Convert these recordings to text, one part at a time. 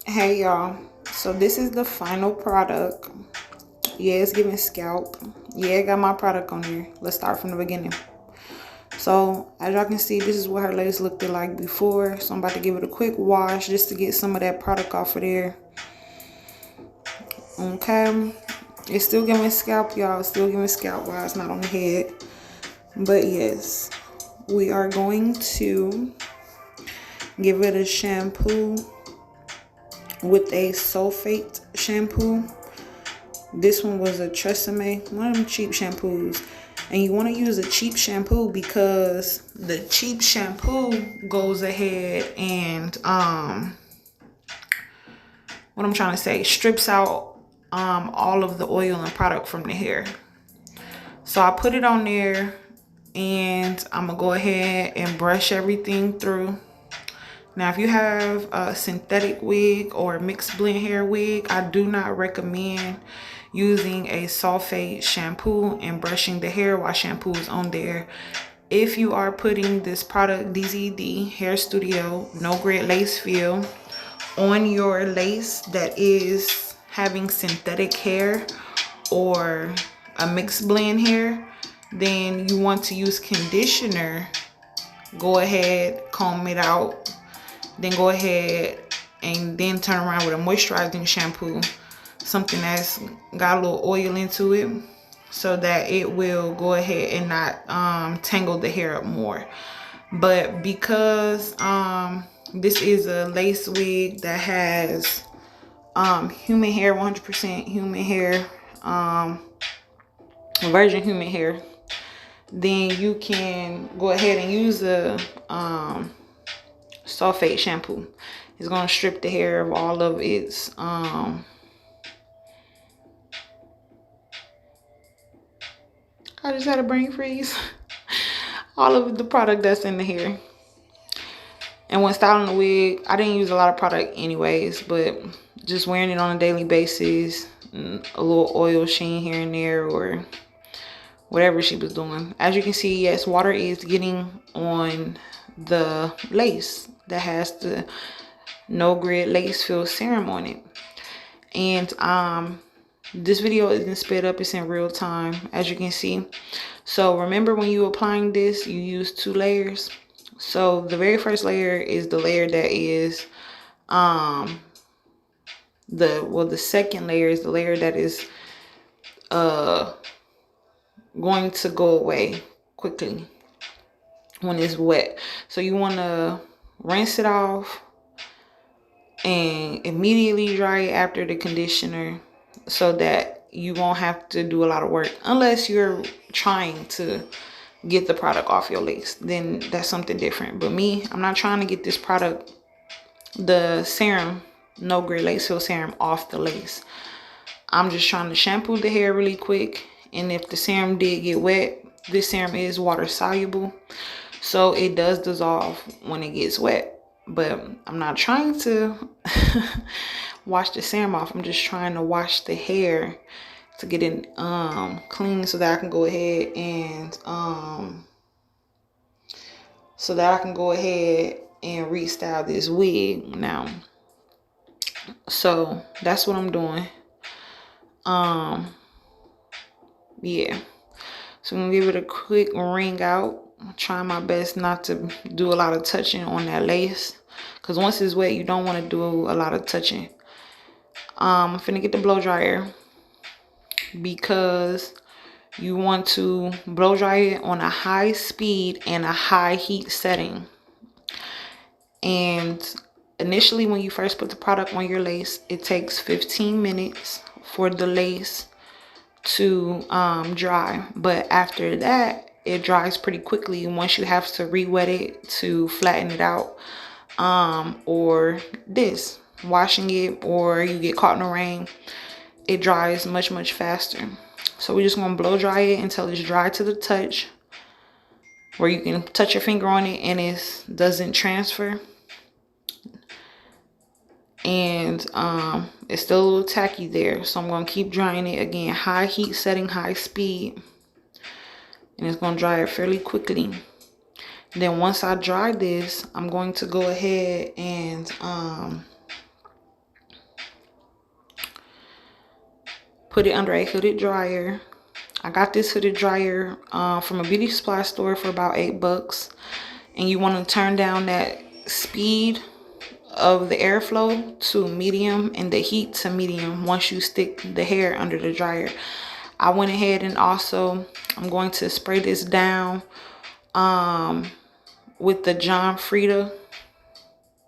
Hey y'all, so this is the final product. Yeah, it's giving scalp. Yeah, I got my product on here. Let's start from the beginning. So as y'all can see, this is what her lace looked like before. So I'm about to give it a quick wash just to get some of that product off of there. Okay, it's still giving scalp, y'all. It's still giving scalp while it's not on the head. But yes, we are going to give it a shampoo with a sulfate shampoo. This one was a Tresemme, one of them cheap shampoos. And you want to use a cheap shampoo because the cheap shampoo goes ahead and what I'm trying to say, strips out all of the oil and product from the hair. So I put it on there and I'm gonna go ahead and brush everything through. Now, if you have a synthetic wig or mixed blend hair wig, I do not recommend using a sulfate shampoo and brushing the hair while shampoo is on there. If you are putting this product, DZD Hair Studio No Grit Lace Fill, on your lace that is having synthetic hair or a mixed blend hair, then you want to use conditioner. Go ahead, comb it out. Then go ahead and then turn around with a moisturizing shampoo, something that's got a little oil into it, so that it will go ahead and not tangle the hair up more. But because this is a lace wig that has human hair, 100% human hair, virgin human hair, then you can go ahead and use a sulfate shampoo. It's gonna strip the hair of all of its I just had a brain freeze. All of the product that's in the hair. And when styling the wig, I didn't use a lot of product anyways, but just wearing it on a daily basis, a little oil sheen here and there, or whatever she was doing. As you can see, yes, water is getting on the lace that has the No Grit Lace Fill Serum on it. And this video isn't sped up, it's in real time, as you can see. So remember, when you applying this, you use 2 layers. So the very first layer is the layer that is the second layer is the layer that is going to go away quickly when it's wet. So you want to rinse it off and immediately dry it after the conditioner, so that you won't have to do a lot of work, unless you're trying to get the product off your lace. Then that's something different. But me, I'm not trying to get this product, the serum, No Grit Lace Fill Serum, off the lace. I'm just trying to shampoo the hair really quick. And if the serum did get wet, this serum is water soluble, so it does dissolve when it gets wet. But I'm not trying to wash the serum off. I'm just trying to wash the hair to get it clean, so that I can go ahead and restyle this wig now. So that's what I'm doing. Yeah. So I'm gonna give it a quick wring out. I'm trying my best not to do a lot of touching on that lace, because once it's wet, you don't want to do a lot of touching. I'm finna get the blow dryer, because you want to blow dry it on a high speed and a high heat setting. And initially, when you first put the product on your lace, it takes 15 minutes for the lace to dry. But after that, it dries pretty quickly once you have to re-wet it to flatten it out, or washing it, or you get caught in the rain. It dries much faster. So we're just gonna blow dry it until it's dry to the touch, where you can touch your finger on it and it doesn't transfer. And it's still a little tacky there, so I'm gonna keep drying it. Again, high heat setting, high speed, and it's gonna dry it fairly quickly. Then once I dry this, I'm going to go ahead and put it under a hooded dryer. I got this hooded dryer from a beauty supply store for about $8. And you want to turn down that speed of the airflow to medium and the heat to medium once you stick the hair under the dryer. I went ahead and also I'm going to spray this down with the John Frieda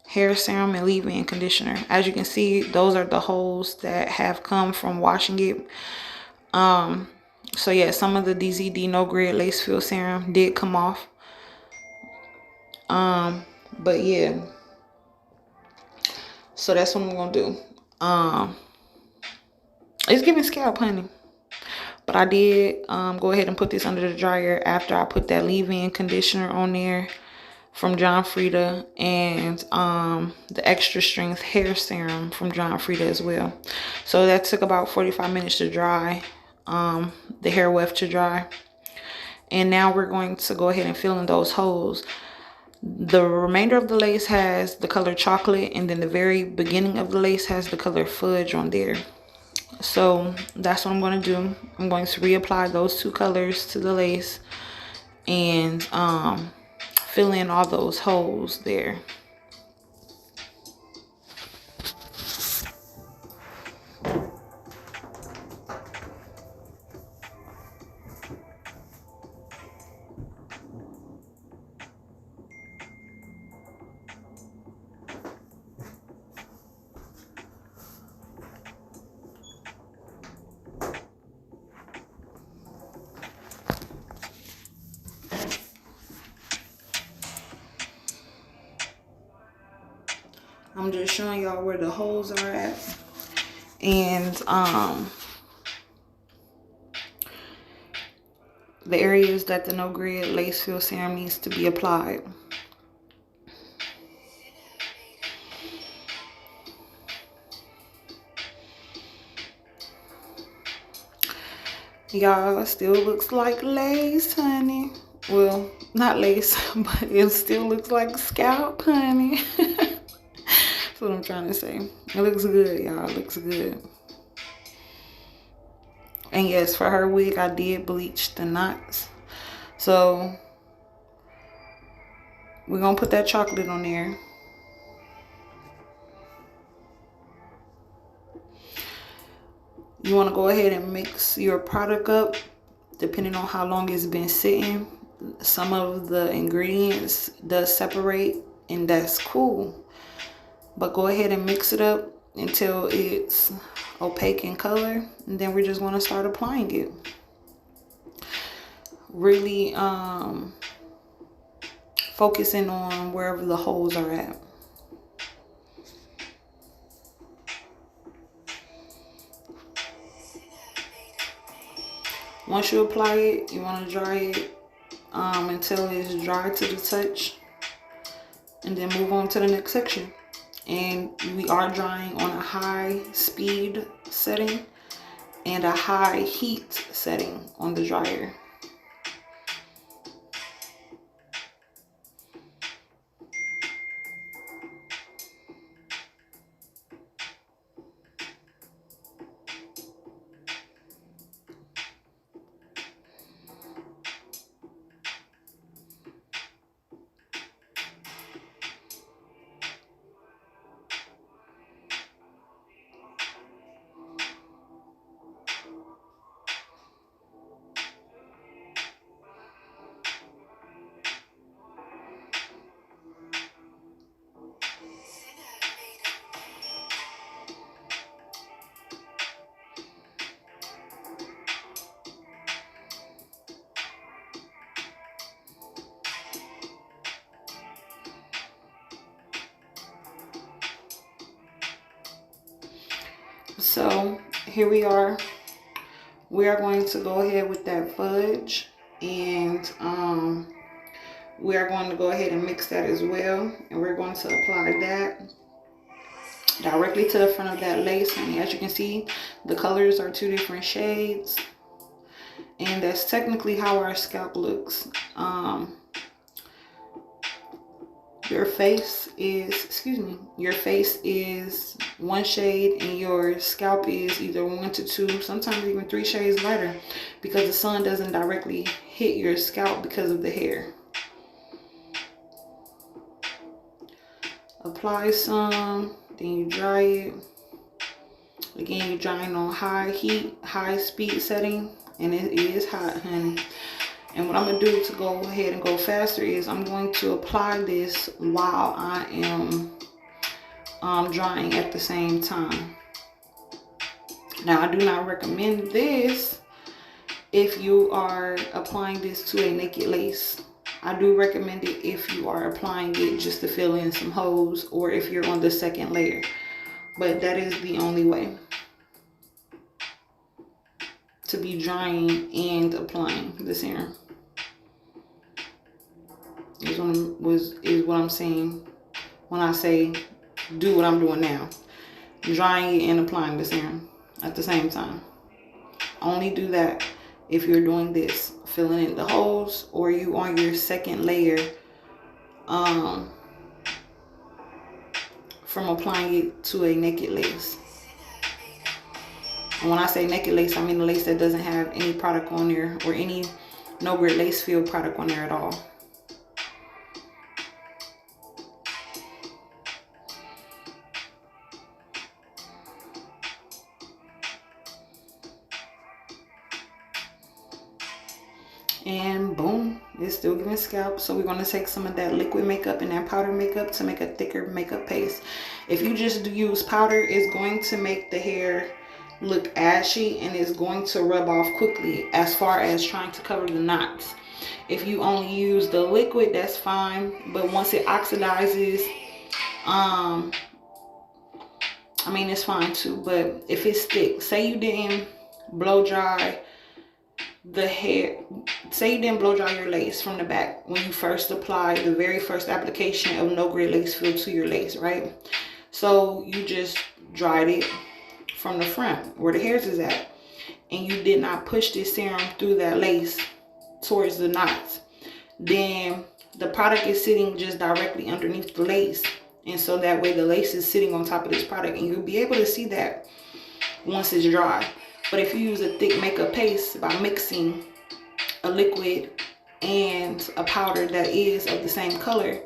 hair serum and leave-in conditioner. As you can see, those are the holes that have come from washing it. So yeah, some of the DZD no grid lace fill serum did come off. But yeah, so that's what I'm gonna do. It's giving scalp honey, but I did go ahead and put this under the dryer after I put that leave-in conditioner on there from John Frieda, and the extra strength hair serum from John Frieda as well. So that took about 45 minutes to dry, the hair weft to dry. And now we're going to go ahead and fill in those holes. The remainder of the lace has the color chocolate, and then the very beginning of the lace has the color fudge on there. So that's what I'm going to do. I'm going to reapply those two colors to the lace and fill in all those holes there. I'm just showing y'all where the holes are at, and the areas that the no grid lace fill serum needs to be applied. Y'all, it still looks like lace, honey. Well, not lace, but it still looks like scalp, honey. That's what I'm trying to say. It looks good, y'all. It looks good. And yes, for her wig, I did bleach the knots. So we're gonna put that chocolate on there. You want to go ahead and mix your product up depending on how long it's been sitting. Some of the ingredients does separate, and that's cool. But go ahead and mix it up until it's opaque in color, and then we're just going to start applying it. Really focusing on wherever the holes are at. Once you apply it, you want to dry it until it's dry to the touch, and then move on to the next section. And we are drying on a high speed setting and a high heat setting on the dryer. So here we are. We are going to go ahead with that fudge, and we are going to go ahead and mix that as well, and we're going to apply that directly to the front of that lace, honey. As you can see, the colors are 2 different shades, and that's technically how our scalp looks. Your face is one shade and your scalp is either 1 to 2, sometimes even 3 shades lighter, because the sun doesn't directly hit your scalp because of the hair. Apply some, then you dry it. Again, you're drying on high heat, high speed setting, and it is hot, honey. And what I'm gonna do to go ahead and go faster is I'm going to apply this while I am drying at the same time. Now, I do not recommend this if you are applying this to a naked lace. I do recommend it if you are applying it just to fill in some holes, or if you're on the second layer. But that is the only way to be drying and applying the serum. Is what I'm saying when I say do what I'm doing now. Drying it and applying the serum at the same time. Only do that if you're doing this, filling in the holes, or you on your second layer from applying it to a naked lace. And when I say naked lace, I mean the lace that doesn't have any product on there, or any no grit lace feel product on there at all. And boom, it's still giving scalp. So we're going to take some of that liquid makeup and that powder makeup to make a thicker makeup paste. If you just use powder, it's going to make the hair look ashy, and it's going to rub off quickly as far as trying to cover the knots. If you only use the liquid, that's fine, but once it oxidizes, I mean, it's fine too. But if it's thick, say you didn't blow dry the hair, say you didn't blow dry your lace from the back when you first apply the very first application of no grit lace fill to your lace, right? So you just dried it from the front where the hairs is at, and you did not push this serum through that lace towards the knots. Then the product is sitting just directly underneath the lace, and so that way the lace is sitting on top of this product, and you'll be able to see that once it's dry. But if you use a thick makeup paste by mixing a liquid and a powder that is of the same color,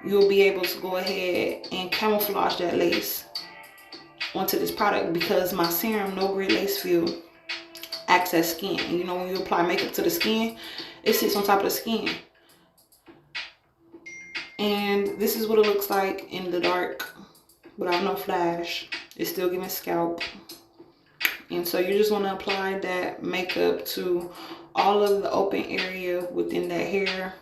you'll be able to go ahead and camouflage that lace onto this product, because my serum no grit lace fill acts as skin. And you know, when you apply makeup to the skin, it sits on top of the skin. And this is what it looks like in the dark without no flash. It's still giving scalp. And so you just want to apply that makeup to all of the open area within that hair.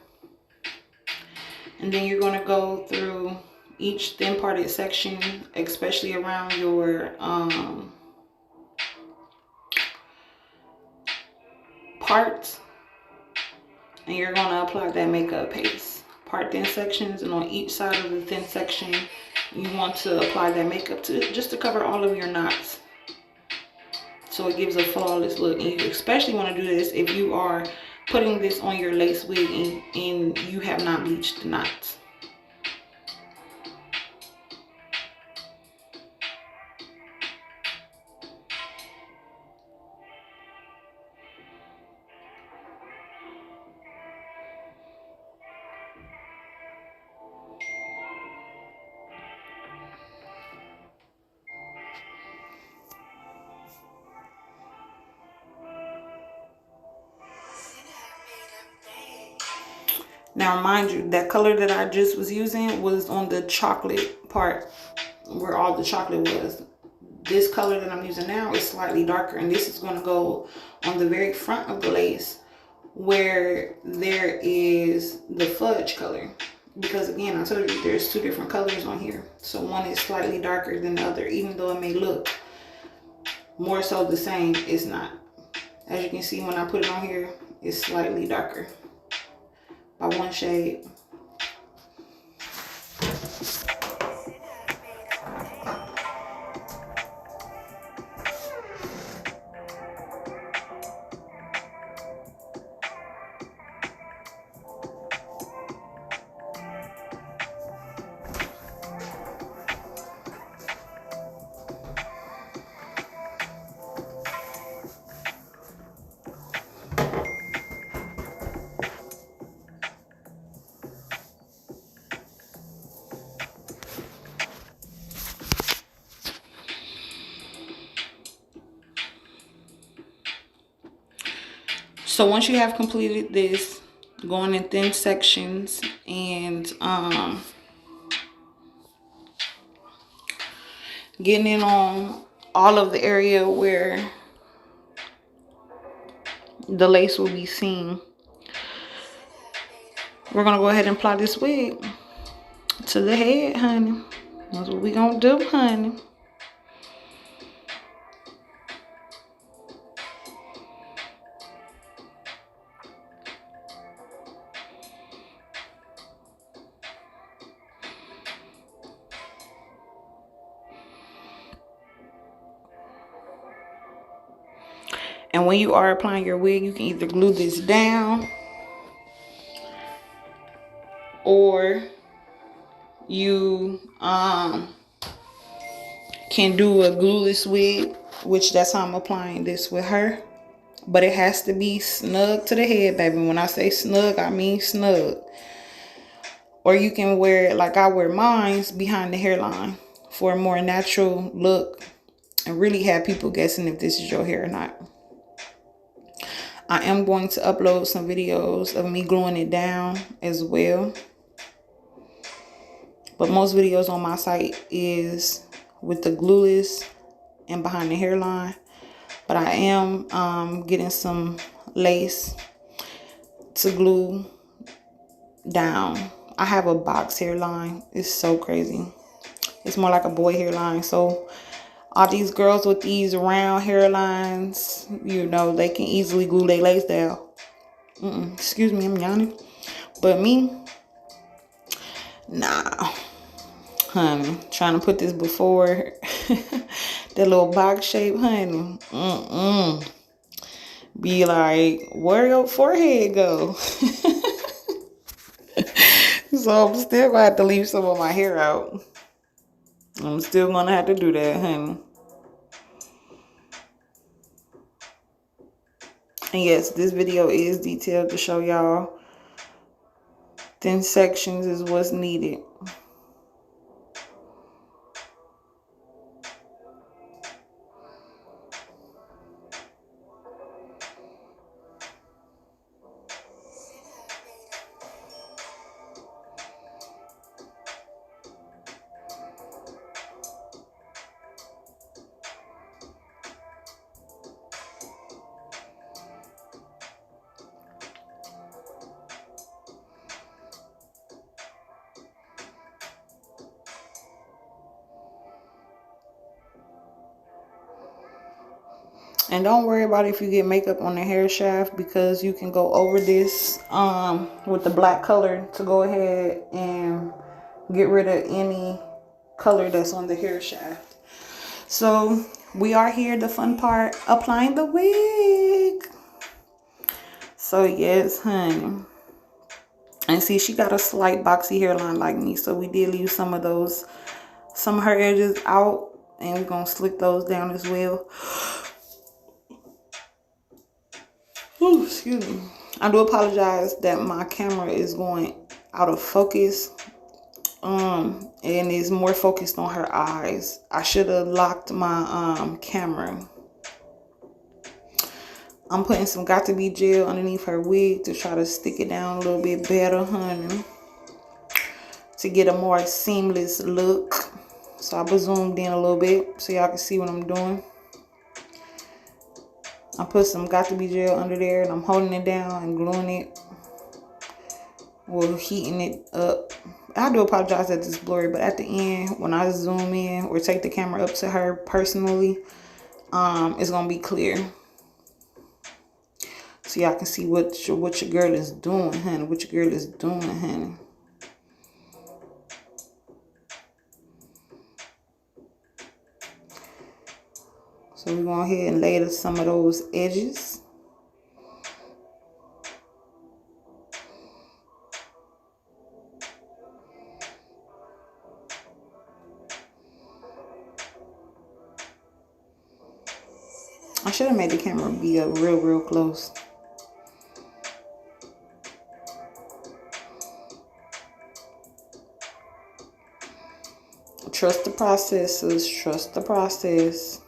And then you're going to go through each thin parted section, especially around your parts. And you're going to apply that makeup paste. Part thin sections, and on each side of the thin section, you want to apply that makeup to just to cover all of your knots, so it gives a flawless look. And you especially want to do this if you are putting this on your lace wig and you have not bleached the knots. Now, mind you, that color that I just was using was on the chocolate part where all the chocolate was. This color that I'm using now is slightly darker, and this is going to go on the very front of the lace where there is the fudge color. Because again, I told you there's two different colors on here. So one is slightly darker than the other, even though it may look more so the same, it's not. As you can see, when I put it on here, it's slightly darker by one shade. So once you have completed this, going in thin sections and getting in on all of the area where the lace will be seen, we're gonna go ahead and apply this wig to the head, honey. That's what we gonna do, honey. And when you are applying your wig, you can either glue this down or you can do a glueless wig, which that's how I'm applying this with her. But it has to be snug to the head, baby. When I say snug, I mean snug. Or you can wear it like I wear mine's behind the hairline for a more natural look and really have people guessing if this is your hair or not. I am going to upload some videos of me gluing it down as well. But most videos on my site is with the glueless and behind the hairline. But I am getting some lace to glue down. I have a box hairline. It's so crazy. It's more like a boy hairline. So all these girls with these round hairlines, you know, they can easily glue their lace down. Excuse me, I'm yawning. But me, nah. Honey, trying to put this before that little box shape, honey. Be like, where your forehead go? So I'm still gonna have to leave some of my hair out. I'm still gonna have to do that, honey. And yes, this video is detailed to show y'all thin sections is what's needed. And don't worry about if you get makeup on the hair shaft, because you can go over this with the black color to go ahead and get rid of any color that's on the hair shaft. So we are here, the fun part, applying the wig. So yes, honey. And see, she got a slight boxy hairline like me, so we did leave some of her edges out, and we're gonna slick those down as well. Ooh, excuse me. I do apologize that my camera is going out of focus. And is more focused on her eyes. I should have locked my camera. I'm putting some Got To Be gel underneath her wig to try to stick it down a little bit better, honey, to get a more seamless look. So I zoomed in a little bit so y'all can see what I'm doing. I put some Got To Be gel under there, and I'm holding it down and gluing it, or heating it up. I do apologize that it's blurry, but at the end, when I zoom in or take the camera up to her personally, it's gonna be clear, so y'all can see what your girl is doing, honey. What your girl is doing, honey. So we're going ahead and lay some of those edges. I should have made the camera be up real close. Trust the process, sis. Trust the process.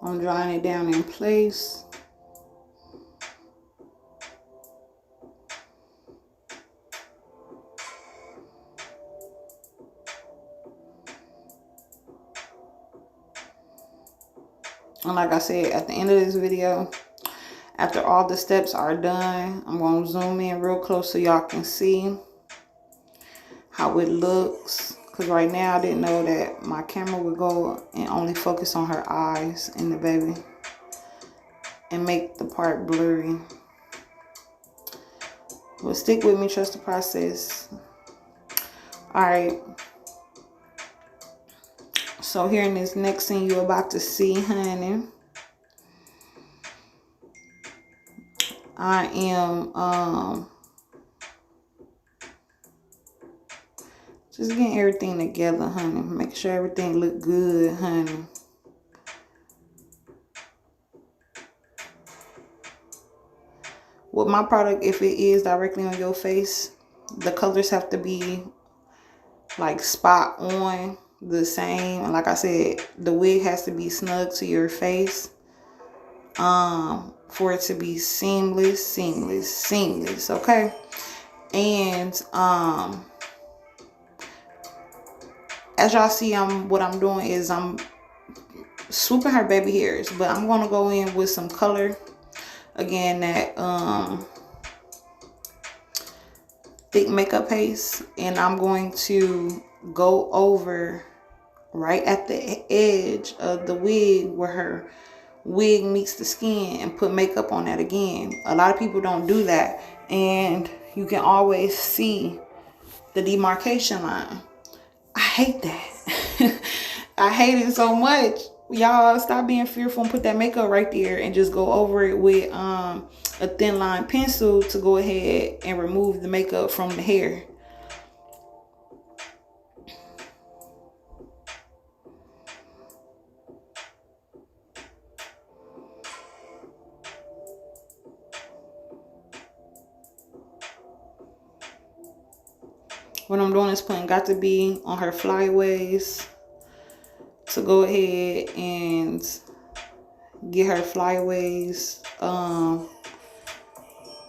I'm drawing it down in place. And like I said, at the end of this video, after all the steps are done, I'm going to zoom in real close so y'all can see how it looks. Because right now I didn't know that my camera would go and only focus on her eyes and the baby and make the part blurry. But stick with me, trust the process. Alright. So here in this next scene you're about to see, honey, I am just getting everything together, honey. Make sure everything look good, honey. With my product, if it is directly on your face, the colors have to be like spot on the same. And like I said, the wig has to be snug to your face for it to be seamless, okay? And as y'all see, what I'm doing is I'm swooping her baby hairs, but I'm gonna go in with some color again, that thick makeup paste, and I'm going to go over right at the edge of the wig where her wig meets the skin and put makeup on that again. A lot of people don't do that, and you can always see the demarcation line. I hate that. I hate it so much. Y'all stop being fearful and put that makeup right there and just go over it with a thin line pencil to go ahead and remove the makeup from the hair. What I'm doing is putting got to be on her flyaways to go ahead and get her flyaways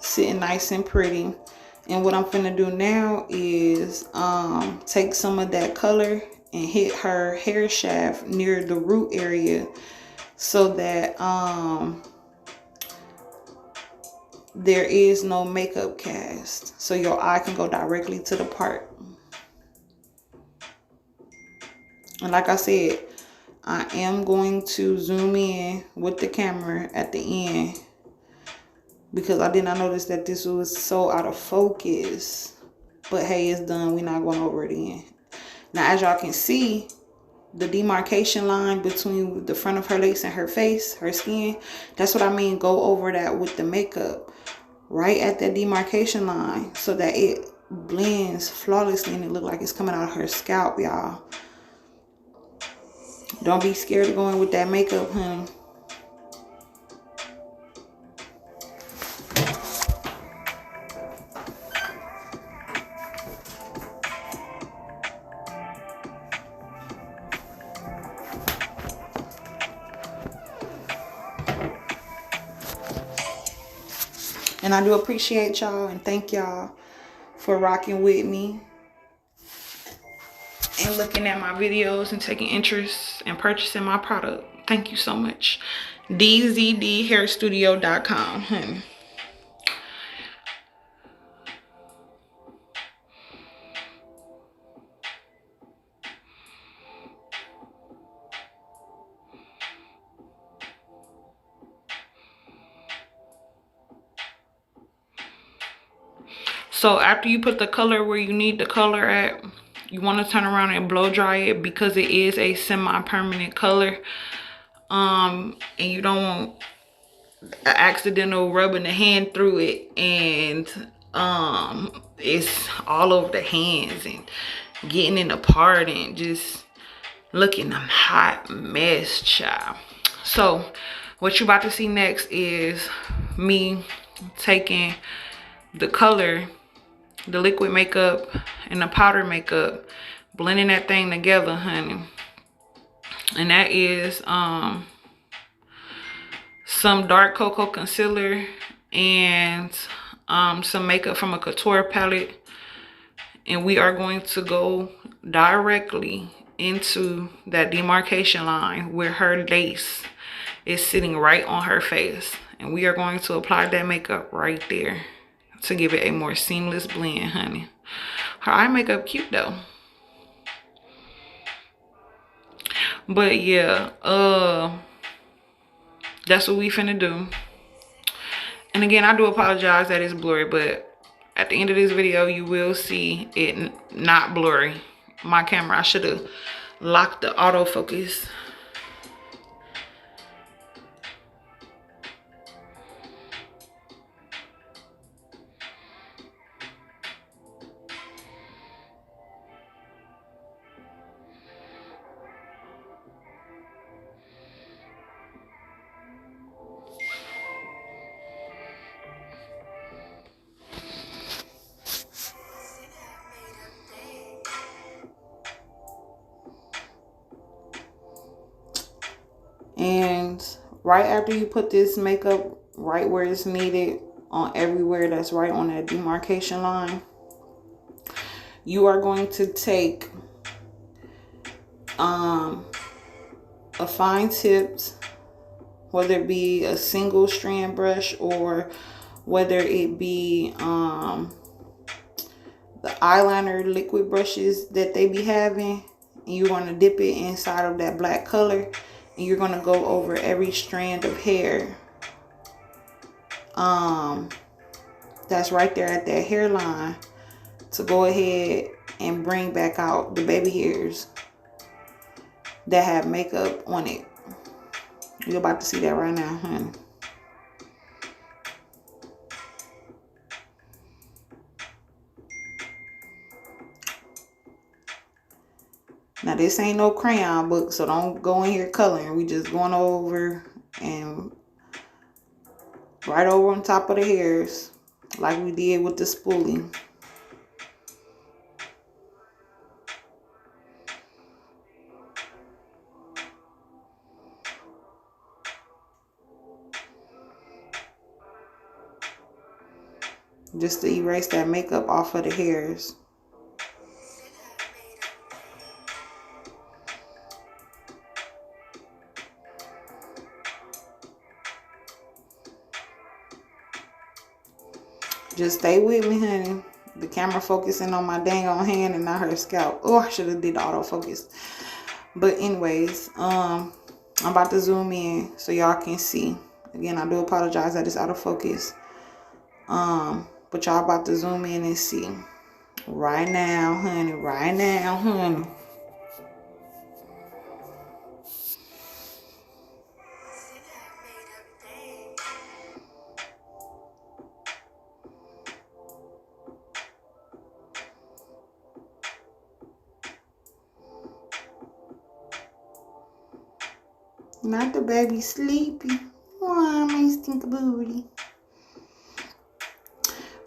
sitting nice and pretty. And what I'm finna do now is take some of that color and hit her hair shaft near the root area so that there is no makeup cast, so your eye can go directly to the part. And like I said, I am going to zoom in with the camera at the end because I did not notice that this was so out of focus. But hey, it's done. We're not going over it again. Now, as y'all can see, the demarcation line between the front of her lace and her face, her skin, that's what I mean. Go over that with the makeup right at that demarcation line so that it blends flawlessly and it look like it's coming out of her scalp, y'all. Don't be scared of going with that makeup, honey. And I do appreciate y'all and thank y'all for rocking with me and looking at my videos and taking interest in purchasing my product. Thank you so much. DZDHairStudio.com, honey. So after you put the color where you need the color at, you want to turn around and blow dry it because it is a semi-permanent color. And you don't want an accidental rubbing the hand through it and it's all over the hands and getting in the part and just looking a hot mess, child. So what you about to see next is me taking the color, the liquid makeup and the powder makeup, blending that thing together, honey. And that is some dark cocoa concealer, and some makeup from a couture palette. And we are going to go directly into that demarcation line where her lace is sitting right on her face. And we are going to apply that makeup right there to give it a more seamless blend, honey. Her eye makeup cute though. But yeah, that's what we finna do. And again, I do apologize that it's blurry, but at the end of this video, you will see it not blurry. My camera, I should have locked the autofocus. And right after you put this makeup right where it's needed, on everywhere that's right on that demarcation line, you are going to take a fine tipped, whether it be a single strand brush or whether it be the eyeliner liquid brushes that they be having, and you're going to dip it inside of that black color, and you're going to go over every strand of hair that's right there at that hairline, to go ahead and bring back out the baby hairs that have makeup on it. You're about to see that right now, honey. Now this ain't no crayon book, so don't go in here coloring. We just going over and right over on top of the hairs like we did with the spoolie. Just to erase that makeup off of the hairs. Just stay with me, honey. The camera focusing on my dang on hand and not her scalp. Oh, I should have did the autofocus. But anyways, I'm about to zoom in so y'all can see. Again, I do apologize that it's out of focus. But y'all about to zoom in and see. Right now, honey. Right now, honey. Not the baby sleepy. Oh, my stink booty.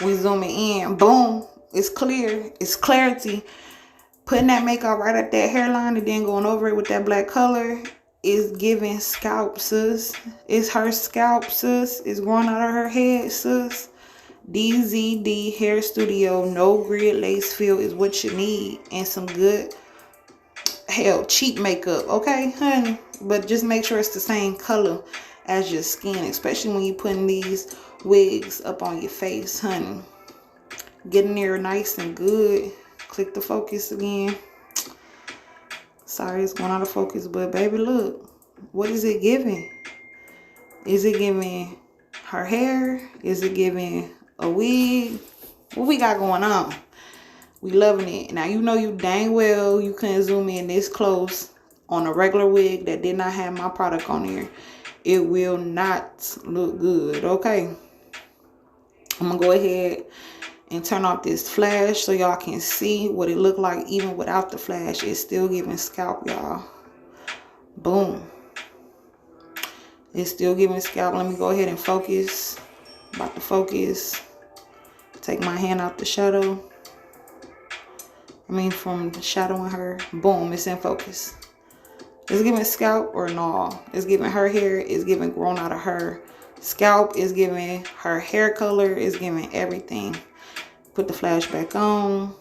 We zooming in. Boom. It's clear. It's clarity. Putting that makeup right at that hairline and then going over it with that black color is giving scalp, sis. It's her scalp, sis. It's growing out of her head, sis. DZD Hair Studio no grid lace fill is what you need, and some good, hell, cheap makeup, okay, honey? But just make sure it's the same color as your skin, especially when you're putting these wigs up on your face, honey. Get in there nice and good. Click the focus again. Sorry, it's going out of focus, but baby, look. What is it giving? Is it giving her hair? Is it giving a wig? What we got going on? We loving it. Now, you know you dang well you couldn't zoom in this close on a regular wig that did not have my product on here. It will not look good, okay? I'm going to go ahead and turn off this flash so y'all can see what it looked like even without the flash. It's still giving scalp, y'all. Boom. It's still giving scalp. Let me go ahead and focus. About to focus. Take my hand out the shadow. I mean, from shadowing her. Boom, it's in focus. It's giving scalp or no? It's giving her hair. It's giving grown out of her scalp. It's giving her hair color. It's giving everything. Put the flash back on.